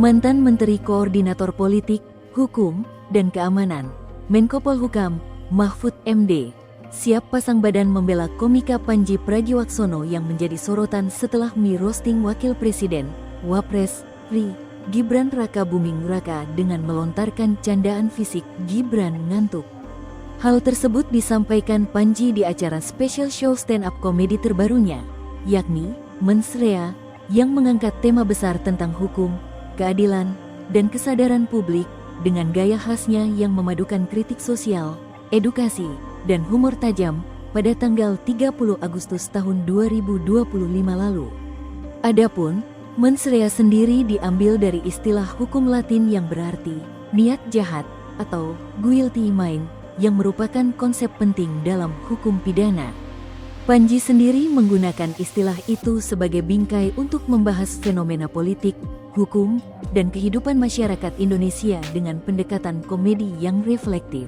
mantan Menteri Koordinator Politik, Hukum, dan Keamanan, Menko Polhukam, Mahfud MD, siap pasang badan membela komika Pandji Pragiwaksono yang menjadi sorotan setelah mi-roasting Wakil Presiden, Wapres, RI, Gibran Raka Buming Raka dengan melontarkan candaan fisik Gibran ngantuk. Hal tersebut disampaikan Pandji di acara special show stand-up komedi terbarunya, yakni Mensrea, yang mengangkat tema besar tentang hukum, keadilan, dan kesadaran publik dengan gaya khasnya yang memadukan kritik sosial, edukasi, dan humor tajam pada tanggal 30 Agustus tahun 2025 lalu. Adapun, Mensrea sendiri diambil dari istilah hukum Latin yang berarti niat jahat atau guilty mind yang merupakan konsep penting dalam hukum pidana. Pandji sendiri menggunakan istilah itu sebagai bingkai untuk membahas fenomena politik, hukum, dan kehidupan masyarakat Indonesia dengan pendekatan komedi yang reflektif.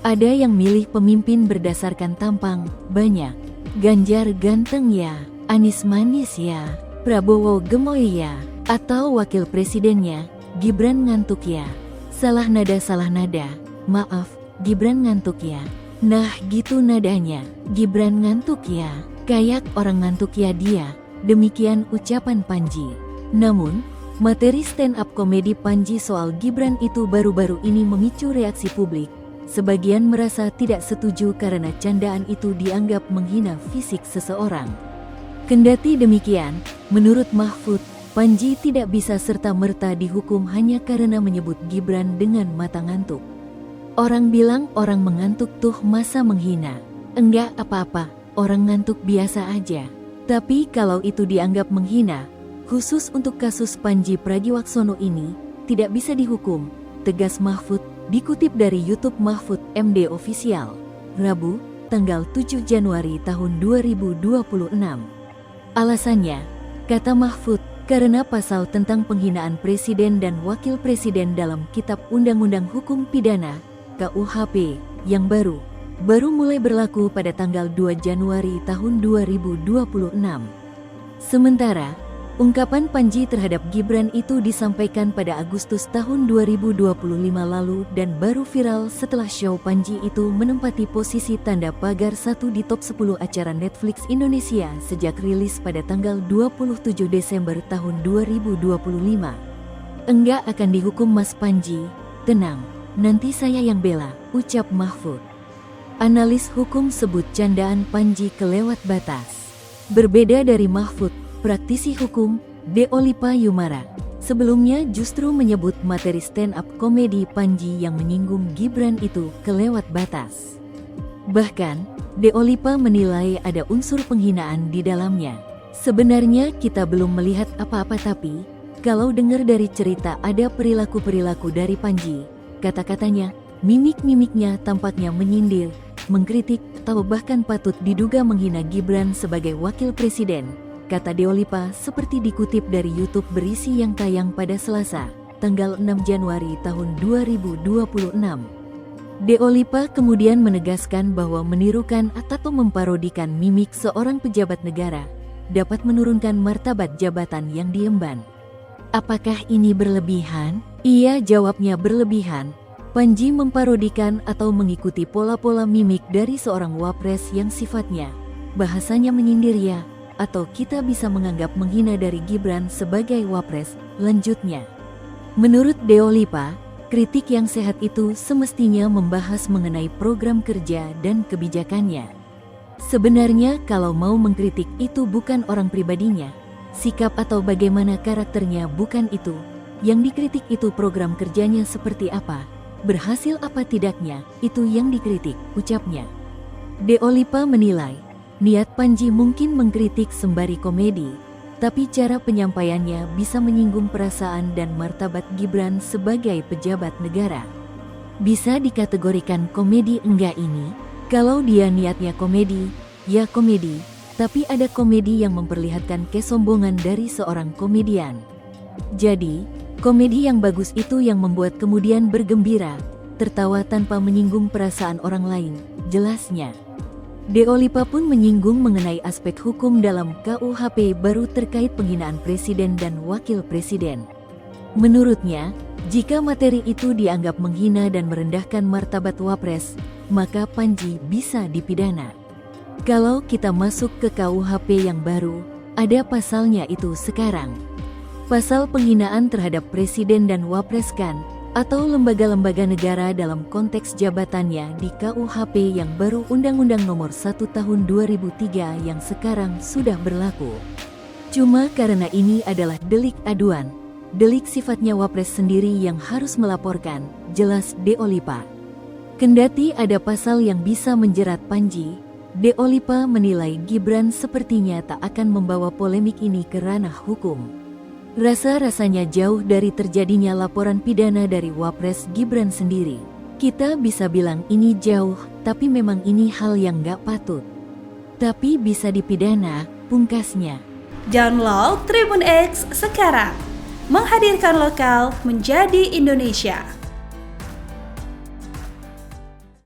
Ada yang milih pemimpin berdasarkan tampang, banyak. Ganjar ganteng ya, Anies manis ya, Prabowo gemoy ya, atau wakil presidennya, Gibran ngantuk ya. Salah nada, maaf, Gibran ngantuk ya. Nah gitu nadanya, Gibran ngantuk ya, kayak orang ngantuk ya dia. Demikian ucapan Pandji. Namun, materi stand-up komedi Pandji soal Gibran itu baru-baru ini memicu reaksi publik. Sebagian merasa tidak setuju karena candaan itu dianggap menghina fisik seseorang. Kendati demikian, menurut Mahfud, Pandji tidak bisa serta-merta dihukum hanya karena menyebut Gibran dengan mata ngantuk. Orang bilang orang mengantuk tuh masa menghina. Enggak apa-apa, orang ngantuk biasa aja. Tapi kalau itu dianggap menghina, khusus untuk kasus Pandji Pragiwaksono ini, tidak bisa dihukum, tegas Mahfud, dikutip dari YouTube Mahfud MD Official, Rabu, tanggal 7 Januari tahun 2026. Alasannya, kata Mahfud, karena pasal tentang penghinaan presiden dan wakil presiden dalam Kitab Undang-Undang Hukum Pidana, KUHP, yang baru mulai berlaku pada tanggal 2 Januari tahun 2026. Sementara, ungkapan Pandji terhadap Gibran itu disampaikan pada Agustus tahun 2025 lalu dan baru viral setelah show Pandji itu menempati posisi tanda pagar 1 di top 10 acara Netflix Indonesia sejak rilis pada tanggal 27 Desember tahun 2025. Enggak akan dihukum Mas Pandji, tenang, nanti saya yang bela, ucap Mahfud. Analis hukum sebut candaan Pandji kelewat batas. Berbeda dari Mahfud, praktisi hukum, Deolipa Yumara, sebelumnya justru menyebut materi stand-up komedi Pandji yang menyinggung Gibran itu kelewat batas. Bahkan, Deolipa menilai ada unsur penghinaan di dalamnya. Sebenarnya kita belum melihat apa-apa tapi, kalau dengar dari cerita ada perilaku-perilaku dari Pandji, kata-katanya, mimik-mimiknya tampaknya menyindir, mengkritik, atau bahkan patut diduga menghina Gibran sebagai wakil presiden, kata Deolipa seperti dikutip dari YouTube berisi yang tayang pada Selasa, tanggal 6 Januari tahun 2026. Deolipa kemudian menegaskan bahwa menirukan atau memparodikan mimik seorang pejabat negara dapat menurunkan martabat jabatan yang diemban. Apakah ini berlebihan? Iya, jawabnya berlebihan. Pandji memparodikan atau mengikuti pola-pola mimik dari seorang wapres yang sifatnya, bahasanya menyindir ya, atau kita bisa menganggap menghina dari Gibran sebagai wapres, lanjutnya. Menurut Deolipa, kritik yang sehat itu semestinya membahas mengenai program kerja dan kebijakannya. Sebenarnya kalau mau mengkritik itu bukan orang pribadinya, sikap atau bagaimana karakternya bukan itu, yang dikritik itu program kerjanya seperti apa, berhasil apa tidaknya, itu yang dikritik, ucapnya. Deolipa menilai, niat Pandji mungkin mengkritik sembari komedi, tapi cara penyampaiannya bisa menyinggung perasaan dan martabat Gibran sebagai pejabat negara. Bisa dikategorikan komedi enggak ini? Kalau dia niatnya komedi, ya komedi, tapi ada komedi yang memperlihatkan kesombongan dari seorang komedian. Jadi, komedi yang bagus itu yang membuat kemudian bergembira, tertawa tanpa menyinggung perasaan orang lain, jelasnya. Deolipa pun menyinggung mengenai aspek hukum dalam KUHP baru terkait penghinaan presiden dan wakil presiden. Menurutnya, jika materi itu dianggap menghina dan merendahkan martabat Wapres, maka Panji bisa dipidana. Kalau kita masuk ke KUHP yang baru, ada pasalnya itu sekarang. Pasal penghinaan terhadap Presiden dan Wapres kan, atau lembaga-lembaga negara dalam konteks jabatannya di KUHP yang baru Undang-Undang Nomor 1 Tahun 2003 yang sekarang sudah berlaku. Cuma karena ini adalah delik aduan, delik sifatnya Wapres sendiri yang harus melaporkan, jelas Deolipa. Kendati ada pasal yang bisa menjerat Panji, Deolipa menilai Gibran sepertinya tak akan membawa polemik ini ke ranah hukum. Rasa-rasanya jauh dari terjadinya laporan pidana dari Wapres Gibran sendiri. Kita bisa bilang ini jauh, tapi memang ini hal yang gak patut. Tapi bisa dipidana, pungkasnya. Download Tribun X sekarang. Menghadirkan lokal menjadi Indonesia.